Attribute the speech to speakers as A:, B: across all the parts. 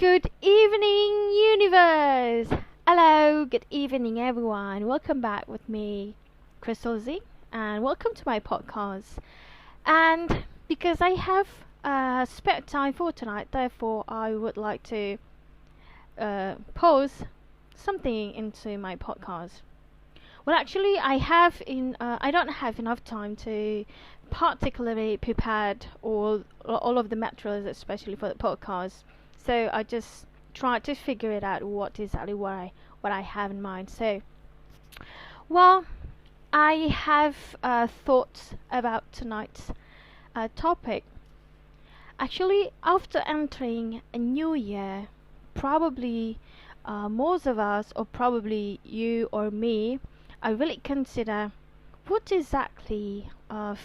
A: Good evening, universe! Hello, good evening, everyone. Welcome back with me, Crystal Z, and welcome to my podcast. And because I have spare time for tonight, therefore, I would like to post something into my podcast. Well, actually, I don't have enough time to particularly prepared all of the materials, especially for the podcast. So I just try to figure it out what exactly what I have in mind. So, well, I have thoughts about tonight's topic. Actually, after entering a new year, probably most of us, or probably you or me, I really consider what exactly of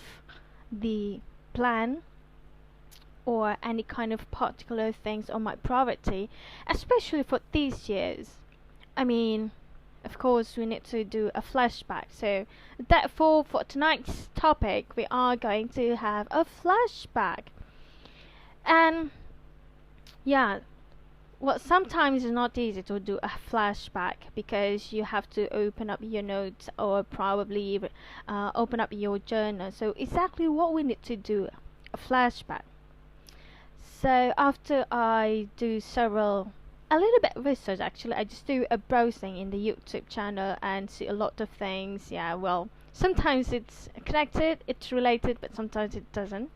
A: the plan or any kind of particular things on my priority, especially for these years. I mean, of course, we need to do a flashback. So, therefore, for tonight's topic, we are going to have a flashback. And yeah, well, sometimes it's not easy to do a flashback because you have to open up your notes or probably open up your journal. So, exactly what we need to do a flashback. So after I do a little bit of research actually, I just do a browsing in the YouTube channel and see a lot of things. Yeah, well, sometimes it's connected, it's related, but sometimes it doesn't.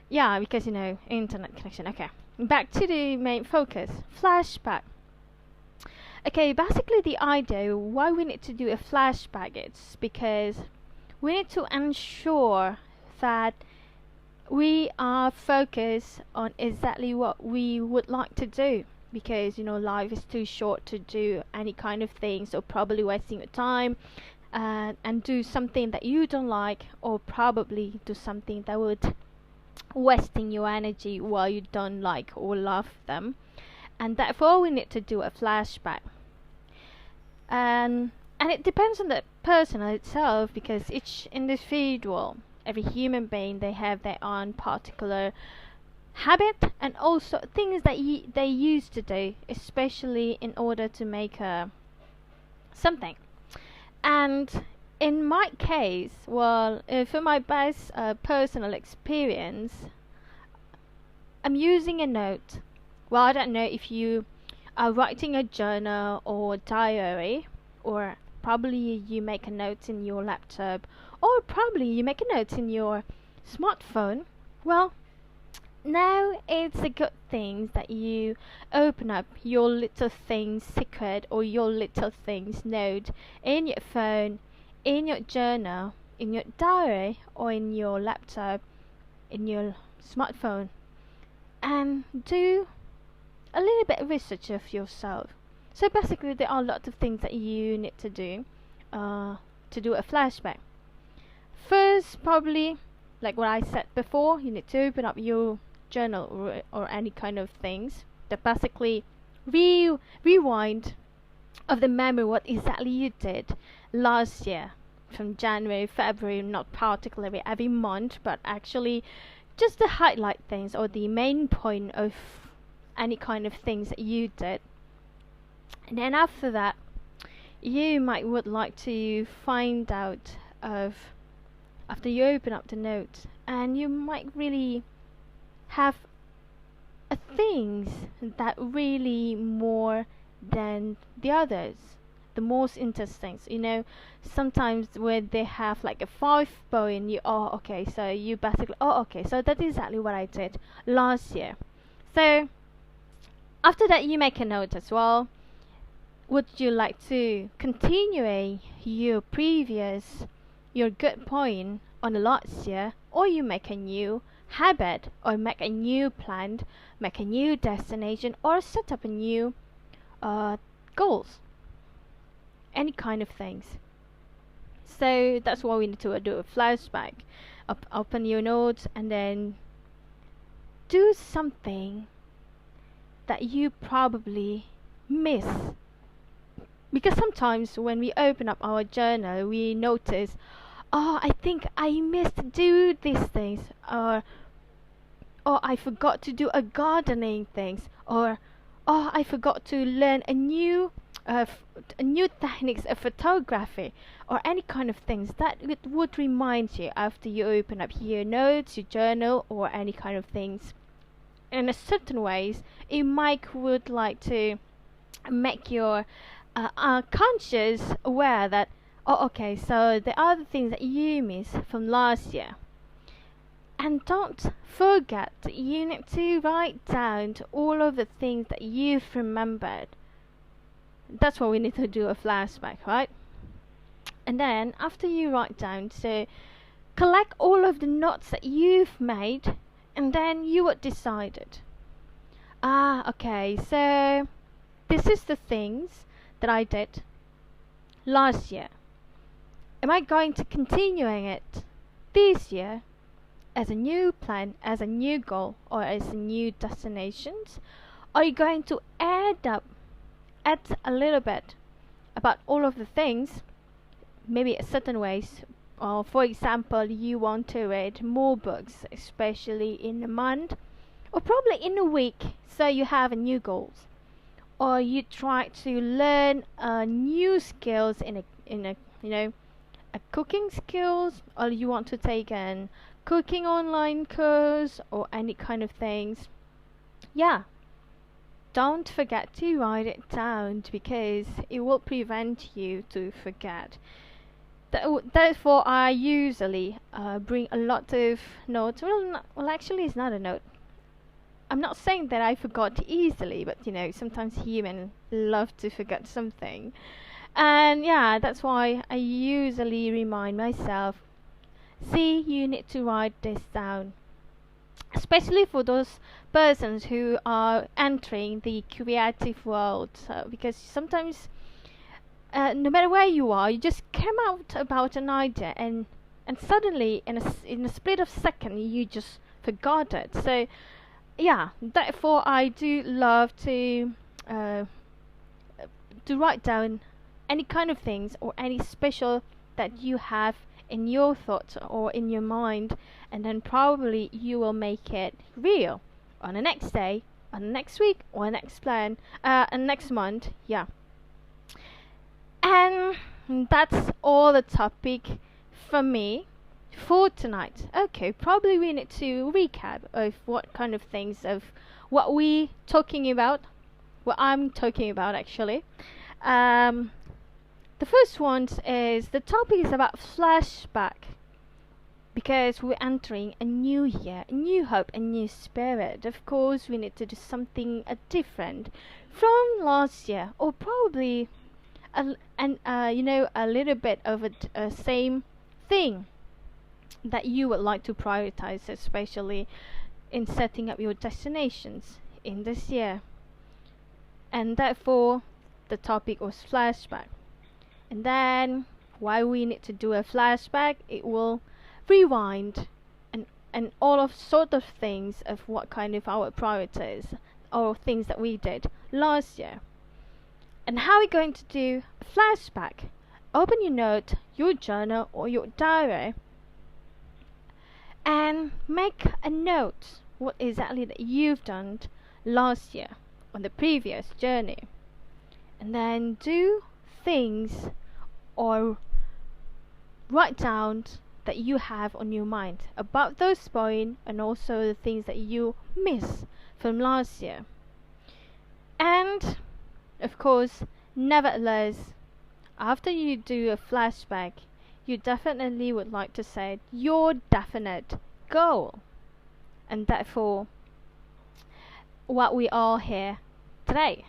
A: Yeah, because internet connection. Okay, back to the main focus, flashback. Okay, basically the idea why we need to do a flashback is because we need to ensure that we are focused on exactly what we would like to do, because life is too short to do any kind of thing, so probably wasting your time and do something that you don't like, or probably do something that would wasting your energy while you don't like or love them. And therefore we need to do a flashback. And it depends on the person itself, because each individual, every human being, they have their own particular habit and also things that they used to do, especially in order to make something. And in my case, well, for my best personal experience, I'm using a note. Well, I don't know if you are writing a journal or diary, or probably you make a note in your laptop, or probably you make a note in your smartphone. Well, now it's a good thing that you open up your little things secret or your little things note in your phone, in your journal, in your diary, or in your laptop, in your smartphone, and do a little bit of research of yourself. So basically, there are a lot of things that you need to do a flashback. First, probably, like what I said before, you need to open up your journal or any kind of things that basically rewind of the memory what exactly you did last year, from January, February, not particularly every month, but actually just the highlight things or the main point of any kind of things that you did. And then after that, you might would like to find out of, after you open up the note, and you might really have things that really more than the others, the most interesting. Sometimes when they have like a 5 point, so you basically, okay, so that's exactly what I did last year. So after that, you make a note as well. Would you like to continue your good point on the last year, or you make a new habit, or make a new plan, make a new destination, or set up a new goals, any kind of things. So that's what we need to do, a flashback. Open your notes and then do something that you probably miss, because sometimes when we open up our journal we notice, I think I missed to do these things, or I forgot to do a gardening things, or oh, I forgot to learn a new techniques of photography, or any kind of things that it would remind you after you open up your notes, your journal, or any kind of things. In a certain ways, it might would like to make your conscious aware that, oh, okay, so there are the things that you miss from last year. And don't forget that you need to write down all of the things that you've remembered. That's what we need to do, a flashback, right? And then after you write down, so collect all of the notes that you've made, and then you would decide it. Ah, okay, so this is the things that I did last year. Am I going to continuing it this year as a new plan, as a new goal, or as a new destinations? Are you going to add a little bit about all of the things, maybe in certain ways? Or for example, you want to read more books, especially in a month, or probably in a week, so you have a new goals. Or you try to learn new skills in a a cooking skills, or you want to take an cooking online course, or any kind of things. Yeah, don't forget to write it down, because it will prevent you to forget. Therefore, I usually bring a lot of notes. Well, actually, it's not a note. I'm not saying that I forgot easily, but sometimes humans love to forget something. And yeah, that's why I usually remind myself, see, you need to write this down. Especially for those persons who are entering the creative world, because sometimes, no matter where you are, you just come out about an idea, and suddenly in a split of second you just forgot it. So yeah, therefore I do love to write down any kind of things, or any special that you have in your thoughts or in your mind, and then probably you will make it real on the next day, on the next week, or next plan, and next month. Yeah, and that's all the topic for me for tonight. Okay, probably we need to recap of what kind of things of what we talking about, what I'm talking about actually. The first one is the topic is about flashback, because we're entering a new year, a new hope, a new spirit. Of course, we need to do something different from last year, or probably a little bit of a same thing that you would like to prioritize, especially in setting up your destinations in this year. And therefore, the topic was flashback. And then, why we need to do a flashback, it will rewind and all of sort of things of what kind of our priorities or things that we did last year. And how are we going to do a flashback? Open your note, your journal, or your diary, and make a note what exactly that you've done last year on the previous journey. And then do things, or write down that you have on your mind about those points, and also the things that you miss from last year. And of course, nevertheless, after you do a flashback, you definitely would like to set your definite goal. And therefore, what we are here today.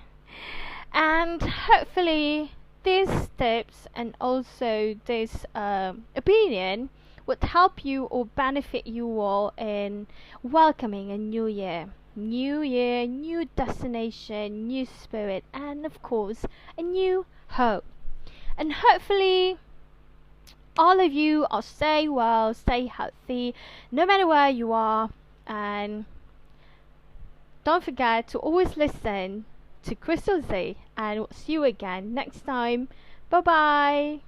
A: And hopefully these tips and also this opinion would help you or benefit you all in welcoming a new year. New year, new destination, new spirit, and of course, a new hope. And hopefully, all of you are stay well, stay healthy, no matter where you are. And don't forget to always listen to Crystal Z, and we'll see you again next time. Bye bye.